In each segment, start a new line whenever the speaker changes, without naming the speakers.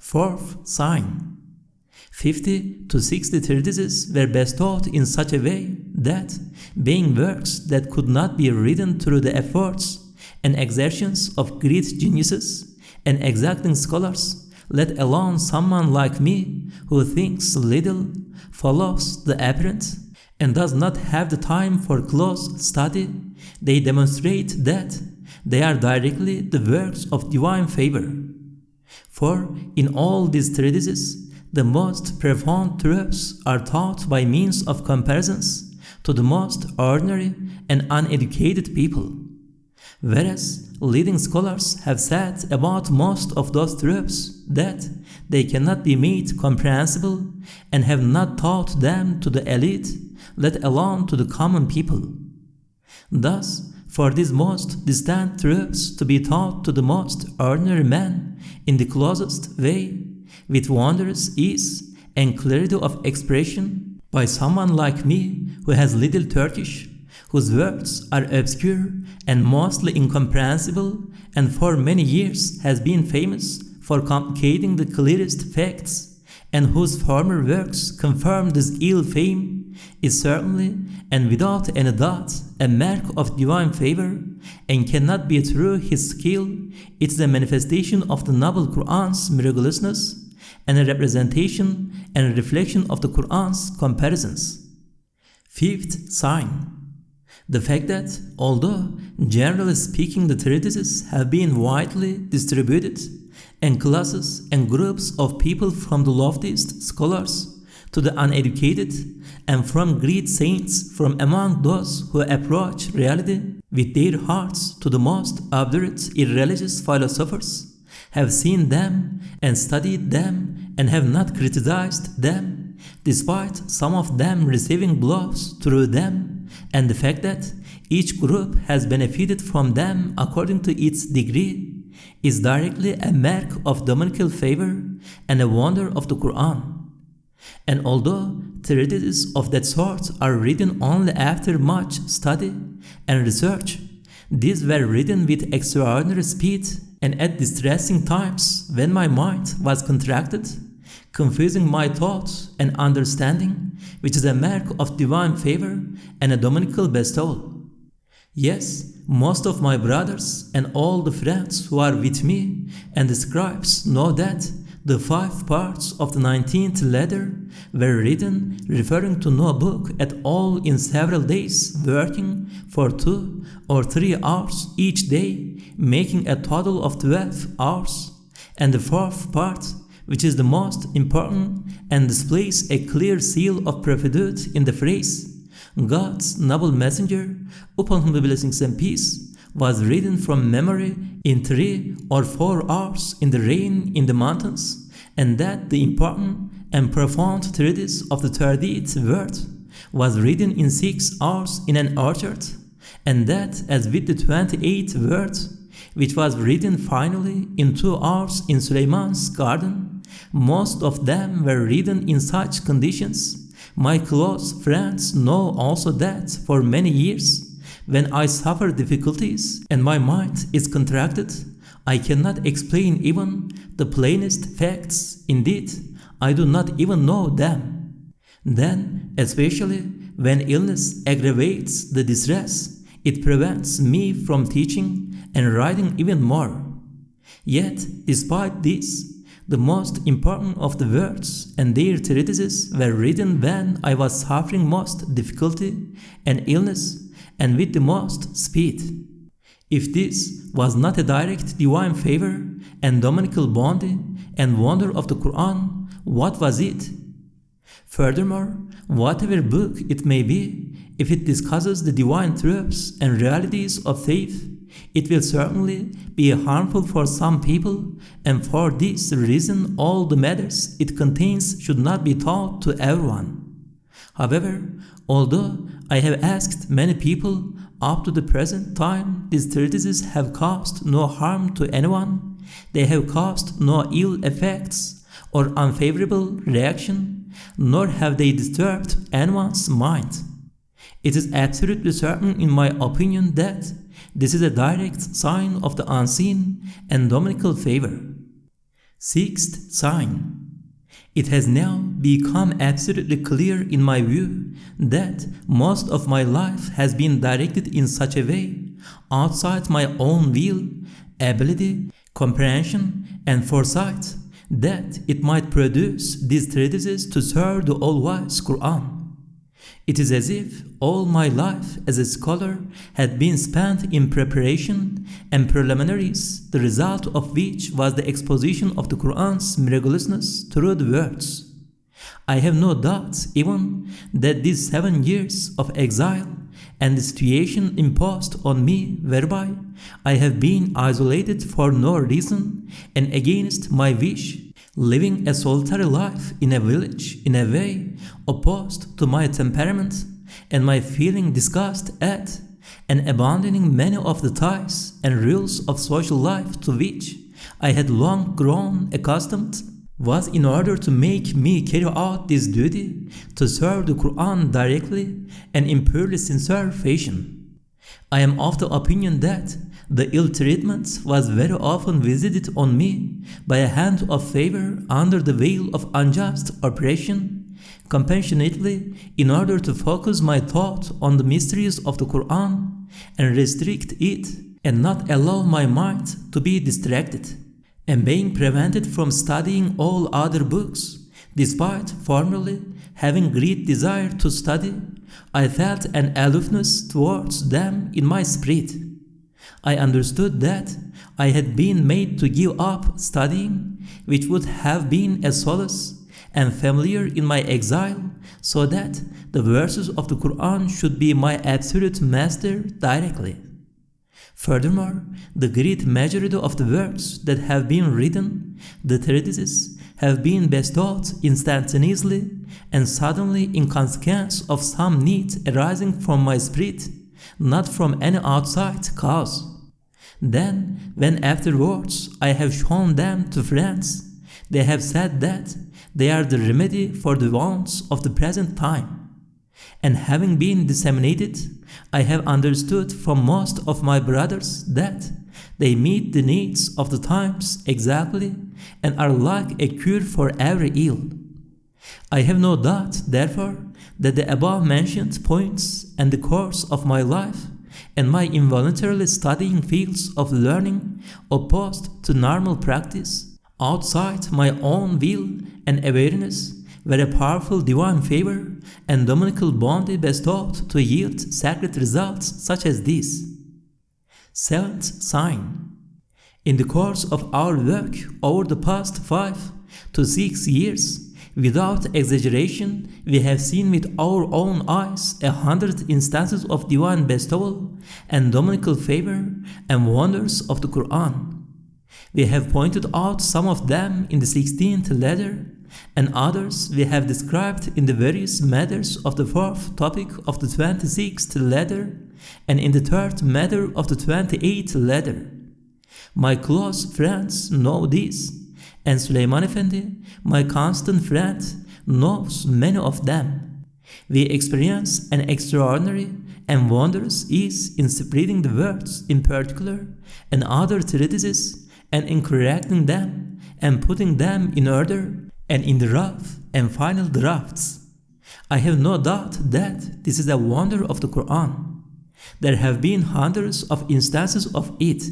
Fourth sign. 50 to 60 treatises were bestowed in such a way that, being works that could not be written through the efforts and exertions of great geniuses and exacting scholars, let alone someone like me who thinks little, follows the apparent, and does not have the time for close study, they demonstrate that they are directly the works of divine favor. For in all these treatises, the most profound truths are taught by means of comparisons to the most ordinary and uneducated people, whereas leading scholars have said about most of those truths that they cannot be made comprehensible and have not taught them to the elite, let alone to the common people. Thus, for these most distant truths to be taught to the most ordinary man in the closest way, with wondrous ease and clarity of expression, by someone like me who has little Turkish, whose words are obscure and mostly incomprehensible, and for many years has been famous for communicating the clearest facts, and whose former works confirm this ill fame, is certainly, and without any doubt, a mark of divine favor, and cannot be through his skill. It is a manifestation of the noble Qur'an's miraculousness, and a representation and a reflection of the Qur'an's comparisons. Fifth sign. The fact that, although generally speaking the treatises have been widely distributed, and classes and groups of people from the loftiest scholars to the uneducated, and from great saints from among those who approach reality with their hearts to the most obdurate irreligious philosophers, have seen them and studied them and have not criticized them, despite some of them receiving blows through them, and the fact that each group has benefited from them according to its degree, is directly a mark of dominical favor and a wonder of the Qur'an. And although treatises of that sort are written only after much study and research, these were written with extraordinary speed and at distressing times when my mind was contracted, confusing my thoughts and understanding, which is a mark of divine favor and a dominical bestowal. Yes, most of my brothers and all the friends who are with me and the scribes know that the 5 parts of the 19th letter were written referring to no book at all in several days, working for 2 or 3 hours each day, making a total of 12 hours, and the 4th part, which is the most important and displays a clear seal of prophethood in the phrase, God's noble messenger, upon whom the blessings and peace, was written from memory in 3 or 4 hours in the rain in the mountains, and that the important and profound treatise of the 30th word was written in 6 hours in an orchard, and that as with the 28th word, which was written finally in 2 hours in Suleiman's garden, most of them were written in such conditions. My close friends know also that for many years, when I suffer difficulties and my mind is contracted, I cannot explain even the plainest facts. Indeed, I do not even know them. Then, especially when illness aggravates the distress, it prevents me from teaching and writing even more. Yet, despite this, the most important of the words and their treatises were written when I was suffering most difficulty and illness, and with the most speed. If this was not a direct divine favor and dominical bounty and wonder of the Qur'an, what was it? Furthermore, whatever book it may be, if it discusses the divine truths and realities of faith, it will certainly be harmful for some people, and for this reason all the matters it contains should not be taught to everyone. However, although I have asked many people up to the present time, these treatises have caused no harm to anyone, they have caused no ill effects or unfavorable reaction, nor have they disturbed anyone's mind. It is absolutely certain in my opinion that this is a direct sign of the unseen and dominical favor. Sixth sign. It has now become absolutely clear in my view that most of my life has been directed in such a way, outside my own will, ability, comprehension, and foresight, that it might produce these treatises to serve the all-wise Qur'an. It is as if all my life as a scholar had been spent in preparation and preliminaries, the result of which was the exposition of the Qur'an's miraculousness through the words. I have no doubt even that these 7 years of exile and the situation imposed on me whereby I have been isolated for no reason and against my wish, living a solitary life in a village in a way opposed to my temperament and my feeling disgust at, and abandoning many of the ties and rules of social life to which I had long grown accustomed, was in order to make me carry out this duty to serve the Qur'an directly and in purely sincere fashion. I am of the opinion that the ill treatment was very often visited on me by a hand of favor under the veil of unjust oppression, compassionately in order to focus my thought on the mysteries of the Qur'an and restrict it and not allow my mind to be distracted, and being prevented from studying all other books, despite formerly having great desire to study, I felt an aloofness towards them in my spirit. I understood that I had been made to give up studying, which would have been a solace and familiar in my exile, so that the verses of the Qur'an should be my absolute master directly. Furthermore, the great majority of the works that have been written, the treatises, have been bestowed instantaneously and suddenly in consequence of some need arising from my spirit, not from any outside cause. Then, when afterwards I have shown them to friends, they have said that they are the remedy for the wants of the present time. And having been disseminated, I have understood from most of my brothers that they meet the needs of the times exactly and are like a cure for every ill. I have no doubt, therefore, that the above-mentioned points and the course of my life and my involuntarily studying fields of learning opposed to normal practice, outside my own will and awareness, were a powerful divine favor and dominical bounty bestowed to yield sacred results such as this. Seventh sign. In the course of our work over the past 5 to 6 years, without exaggeration, we have seen with our own eyes 100 instances of divine bestowal and dominical favor and wonders of the Qur'an. We have pointed out some of them in the 16th letter, and others we have described in the various matters of the 4th topic of the 26th letter and in the 3rd matter of the 28th letter. My close friends know this, and Süleyman Efendi, my constant friend, knows many of them. We experience an extraordinary and wondrous ease in spreading the words in particular and other treatises and in correcting them and putting them in order and in the rough and final drafts. I have no doubt that this is a wonder of the Qur'an. There have been hundreds of instances of it.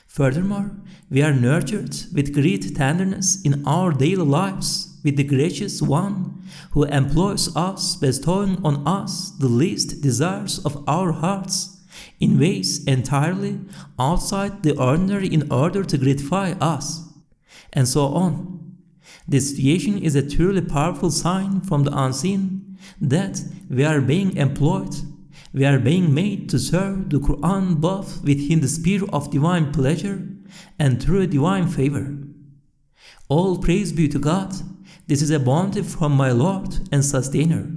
Furthermore, we are nurtured with great tenderness in our daily lives with the gracious One who employs us, bestowing on us the least desires of our hearts in ways entirely outside the ordinary in order to gratify us, and so on. This situation is a truly powerful sign from the unseen that we are being employed, we are being made to serve the Qur'an both within the sphere of divine pleasure and through divine favor. All praise be to God, this is a bounty from my Lord and Sustainer.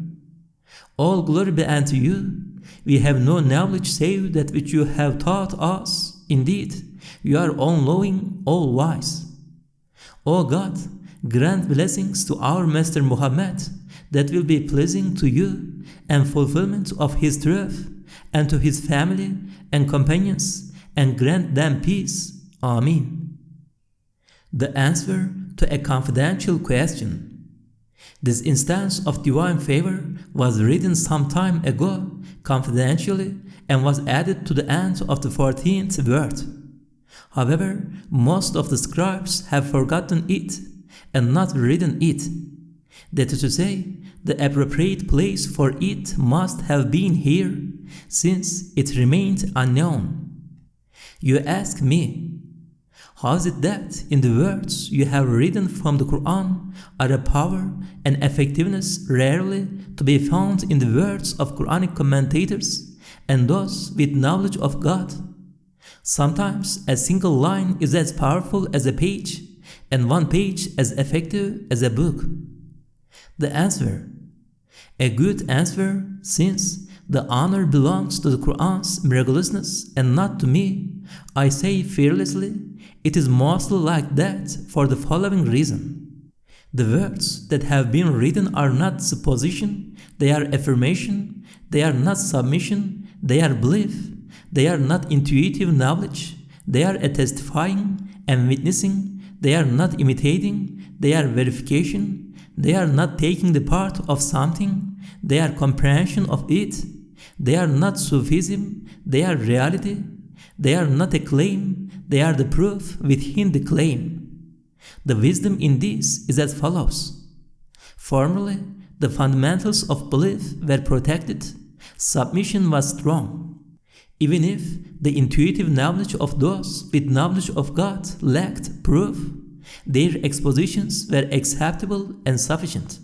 All glory be unto you. We have no knowledge save that which you have taught us. Indeed, you are all-knowing, all-wise. O God, grant blessings to our Master Muhammad that will be pleasing to you and fulfillment of his truth, and to his family and companions, and grant them peace. Amen. The answer to a confidential question. This instance of divine favor was written some time ago confidentially and was added to the end of the 14th word. However, most of the scribes have forgotten it and not written it. That is to say, the appropriate place for it must have been here, since it remained unknown. You ask me, how is it that in the words you have written from the Qur'an are a power and effectiveness rarely to be found in the words of Qur'anic commentators and those with knowledge of God? Sometimes a single line is as powerful as a page, and one page as effective as a book. The answer. A good answer, since the honor belongs to the Qur'an's miraculousness and not to me, I say fearlessly, it is mostly like that for the following reason. The words that have been written are not supposition, they are affirmation, they are not submission, they are belief, they are not intuitive knowledge, they are a testifying and witnessing, they are not imitating, they are verification, they are not taking the part of something, they are comprehension of it, they are not Sufism, they are reality, they are not a claim, they are the proof within the claim. The wisdom in this is as follows. Formerly, the fundamentals of belief were protected, submission was strong. Even if the intuitive knowledge of those with knowledge of God lacked proof, their expositions were acceptable and sufficient.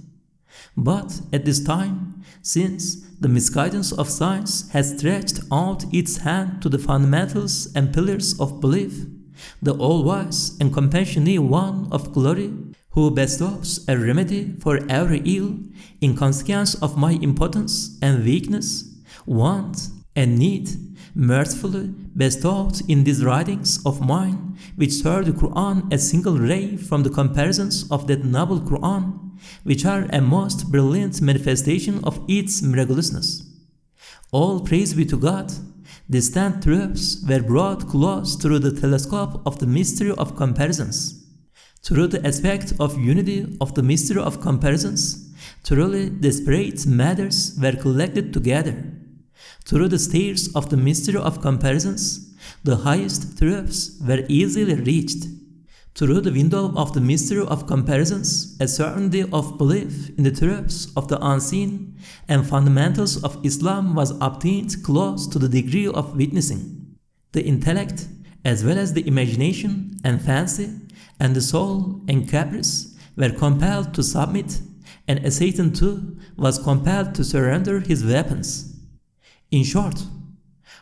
But at this time, since the misguidance of science has stretched out its hand to the fundamentals and pillars of belief, the all-wise and compassionate One of glory, who bestows a remedy for every ill in consequence of my impotence and weakness, want and need, mercifully bestowed in these writings of mine, which serve the Qur'an a single ray from the comparisons of that noble Qur'an, which are a most brilliant manifestation of its miraculousness. All praise be to God, distant truths were brought close through the telescope of the mystery of comparisons. Through the aspect of unity of the mystery of comparisons, truly disparate matters were collected together. Through the stairs of the mystery of comparisons, the highest truths were easily reached. Through the window of the mystery of comparisons, a certainty of belief in the truths of the unseen and fundamentals of Islam was obtained close to the degree of witnessing. The intellect, as well as the imagination and fancy, and the soul and caprice were compelled to submit, and Satan too was compelled to surrender his weapons. In short,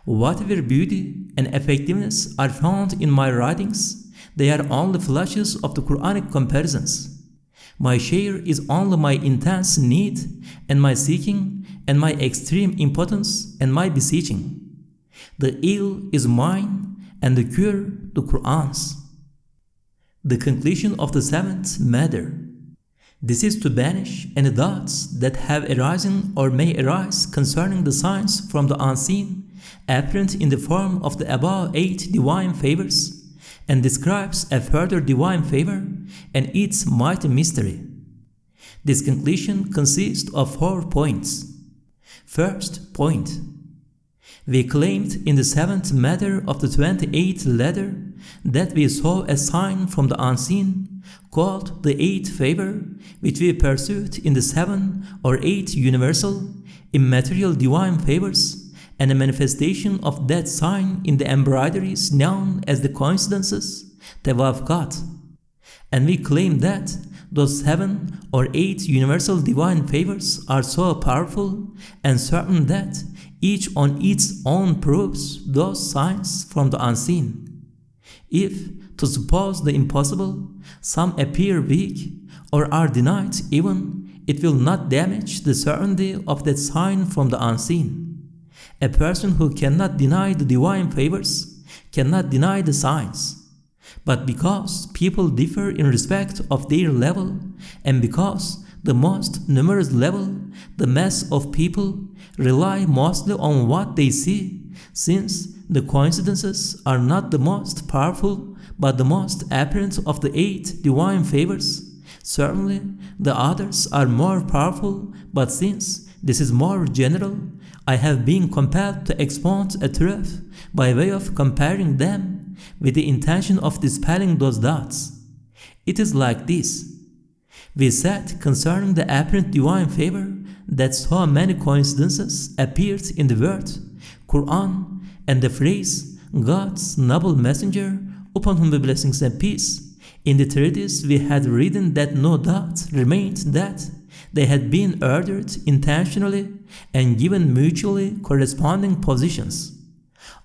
whatever beauty and effectiveness are found in my writings, they are only flashes of the Qur'anic comparisons. My share is only my intense need and my seeking and my extreme impotence and my beseeching. The ill is mine and the cure the Qur'an's. The conclusion of the seventh matter. This is to banish any doubts that have arisen or may arise concerning the signs from the unseen, apparent in the form of the above 8 divine favors, and describes a further divine favor and its mighty mystery. This conclusion consists of 4 points. First point. We claimed in the 7th matter of the 28th letter that we saw a sign from the unseen, called the 8th favor, which we pursued in the 7 or 8 universal, immaterial divine favors, and a manifestation of that sign in the embroideries known as the coincidences, Tawafqat. And we claim that those 7 or 8 universal divine favors are so powerful and certain that each on its own proves those signs from the unseen. If, to suppose the impossible, some appear weak or are denied even, it will not damage the certainty of that sign from the unseen. A person who cannot deny the divine favors cannot deny the signs. But because people differ in respect of their level, and because the most numerous level, the mass of people, rely mostly on what they see, since the coincidences are not the most powerful but the most apparent of the 8 divine favors. Certainly, the others are more powerful, but since this is more general, I have been compelled to expound a truth by way of comparing them with the intention of dispelling those doubts. It is like this. We said concerning the apparent divine favor that so many coincidences appeared in the word Qur'an and the phrase God's noble messenger, upon whom be blessings and peace. In the treatise we had written that no doubt remained that they had been ordered intentionally and given mutually corresponding positions.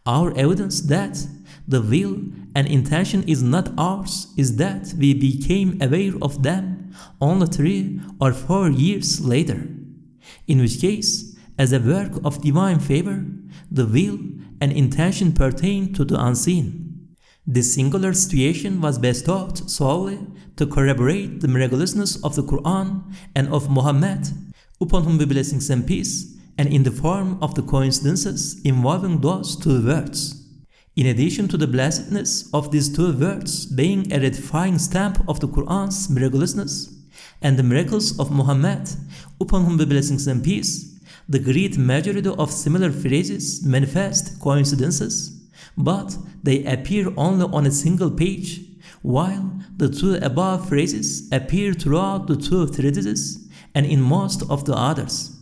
Our evidence that the will and intention is not ours is that we became aware of them only 3 or 4 years later, in which case, as a work of divine favor, the will and intention pertain to the unseen. This singular situation was bestowed solely to corroborate the miraculousness of the Qur'an and of Muhammad, upon whom be blessings and peace, and in the form of the coincidences involving those 2 words. In addition to the blessedness of these 2 words being a ratifying stamp of the Qur'an's miraculousness and the miracles of Muhammad, upon whom be blessings and peace, the great majority of similar phrases manifest coincidences, but they appear only on a single page, while the 2 above phrases appear throughout the 2 treatises and in most of the others.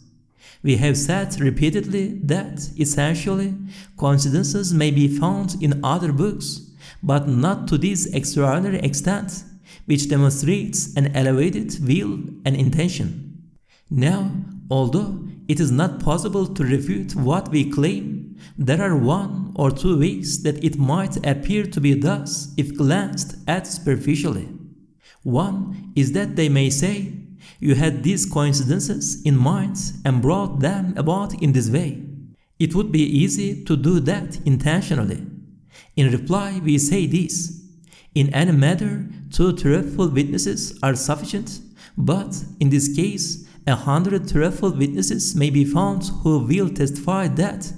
We have said repeatedly that, essentially, coincidences may be found in other books, but not to this extraordinary extent, which demonstrates an elevated will and intention. Now, although it is not possible to refute what we claim, there are 1 or 2 ways that it might appear to be thus if glanced at superficially. One is that they may say, you had these coincidences in mind and brought them about in this way. It would be easy to do that intentionally. In reply, we say this: in any matter, 2 truthful witnesses are sufficient, but in this case, 100 truthful witnesses may be found who will testify that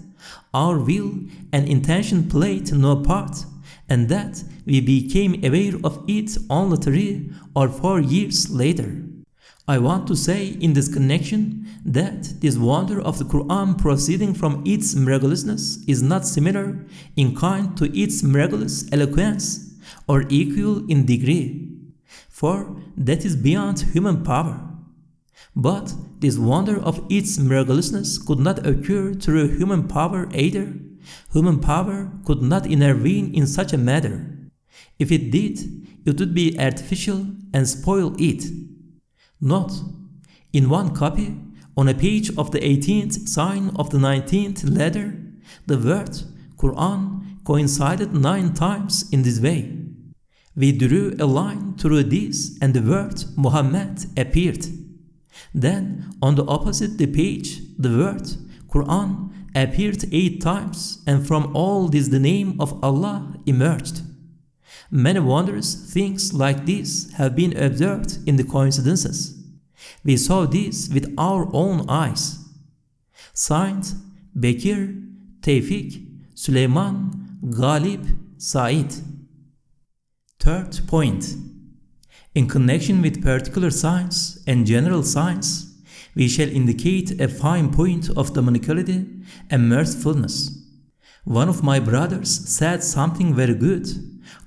our will and intention played no part, and that we became aware of it only 3 or 4 years later. I want to say in this connection that this wonder of the Qur'an proceeding from its miraculousness is not similar in kind to its miraculous eloquence or equal in degree, for that is beyond human power. But this wonder of its miraculousness could not occur through human power either. Human power could not intervene in such a matter. If it did, it would be artificial and spoil it. Note: in 1 copy, on a page of the 18th sign of the 19th letter, the word Qur'an coincided 9 times in this way. We drew a line through this and the word Muhammad appeared. Then, on the opposite the page, the word Qur'an appeared 8 times, and from all this the name of Allah emerged. Many wondrous things like this have been observed in the coincidences. We saw this with our own eyes. Signed, Bekir, Tevfik, Süleyman, Galip, Said. Third point. In connection with particular signs and general signs, we shall indicate a fine point of dominicality and mercifulness. One of my brothers said something very good.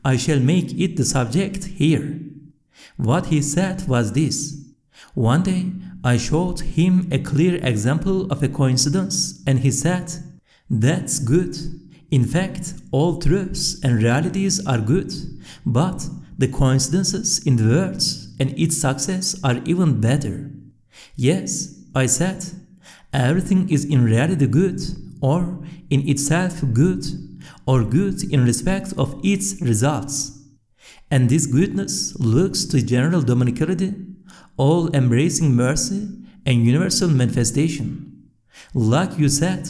I shall make it the subject here. What he said was this: one day I showed him a clear example of a coincidence, and he said, "That's good. In fact, all truths and realities are good, but the coincidences in the words and its success are even better." Yes, I said, everything is in reality good, or in itself good, or good in respect of its results. And this goodness looks to general dominicality, all-embracing mercy, and universal manifestation. Like you said,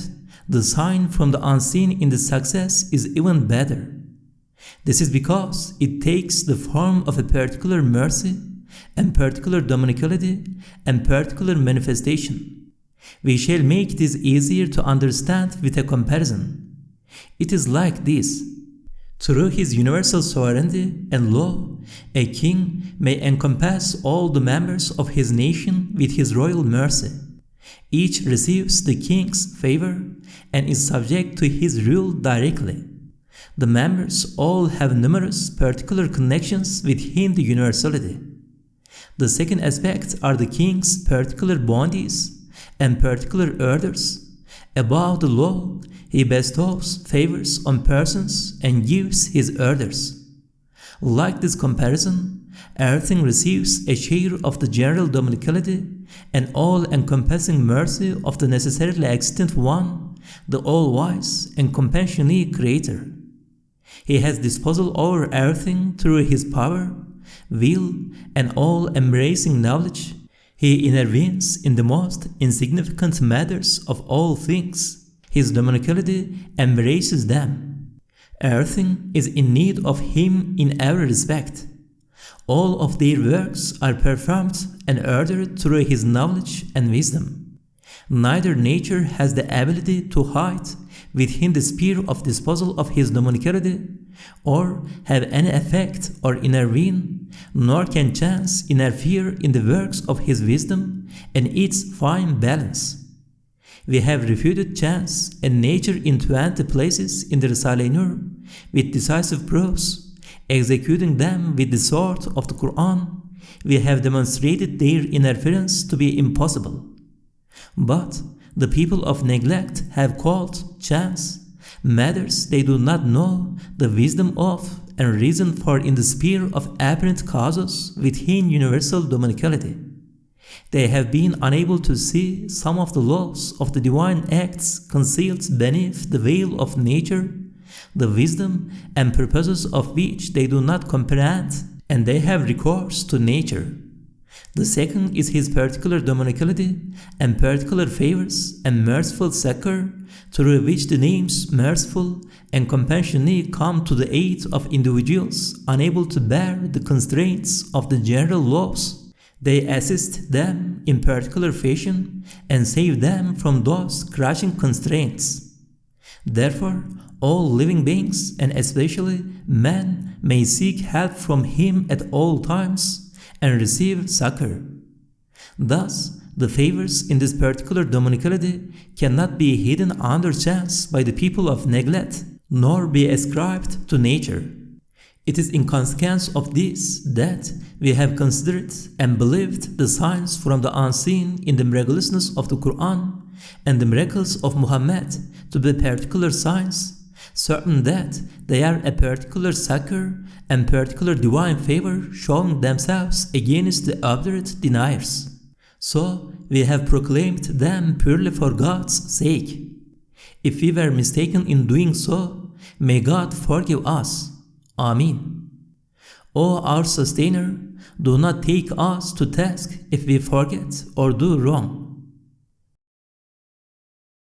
the sign from the unseen in the success is even better. This is because it takes the form of a particular mercy, and particular dominicality, and particular manifestation. We shall make this easier to understand with a comparison. It is like this. Through his universal sovereignty and law, a king may encompass all the members of his nation with his royal mercy. Each receives the king's favor and is subject to his rule directly. The members all have numerous particular connections within the universality. The second aspect are the king's particular bounties and particular orders. Above the law, he bestows favors on persons and gives his orders. Like this comparison, everything receives a share of the general dominicality and all-encompassing mercy of the necessarily existent One, the all-wise and compassionate Creator. He has disposal over everything through his power, will, and all-embracing knowledge. He intervenes in the most insignificant matters of all things. His dominicality embraces them. Everything is in need of him in every respect. All of their works are performed and ordered through his knowledge and wisdom. Neither nature has the ability to hide within the sphere of disposal of his dominicality, or have any effect or intervene, nor can chance interfere in the works of his wisdom and its fine balance. We have refuted chance and nature in 20 places in the Risale-i Nur with decisive proofs. Executing them with the sword of the Qur'an, we have demonstrated their interference to be impossible. But the people of neglect have called chance matters they do not know the wisdom of and reason for in the sphere of apparent causes within universal dominicality. They have been unable to see some of the laws of the divine acts concealed beneath the veil of nature, the wisdom and purposes of which they do not comprehend, and they have recourse to nature. The second is his particular dominicality and particular favors and merciful succor, through which the names merciful and compassionate come to the aid of individuals unable to bear the constraints of the general laws. They assist them in particular fashion and save them from those crushing constraints. Therefore, all living beings, and especially men, may seek help from him at all times and receive succor. Thus, the favors in this particular dominicality cannot be hidden under chance by the people of neglect, nor be ascribed to nature. It is in consequence of this that we have considered and believed the signs from the unseen in the miraculousness of the Qur'an and the miracles of Muhammad to be particular signs, certain that they are a particular succor and particular divine favor showing themselves against the obdurate deniers. So we have proclaimed them purely for God's sake. If we were mistaken in doing so, may God forgive us. Amen. O our Sustainer, do not take us to task if we forget or do wrong.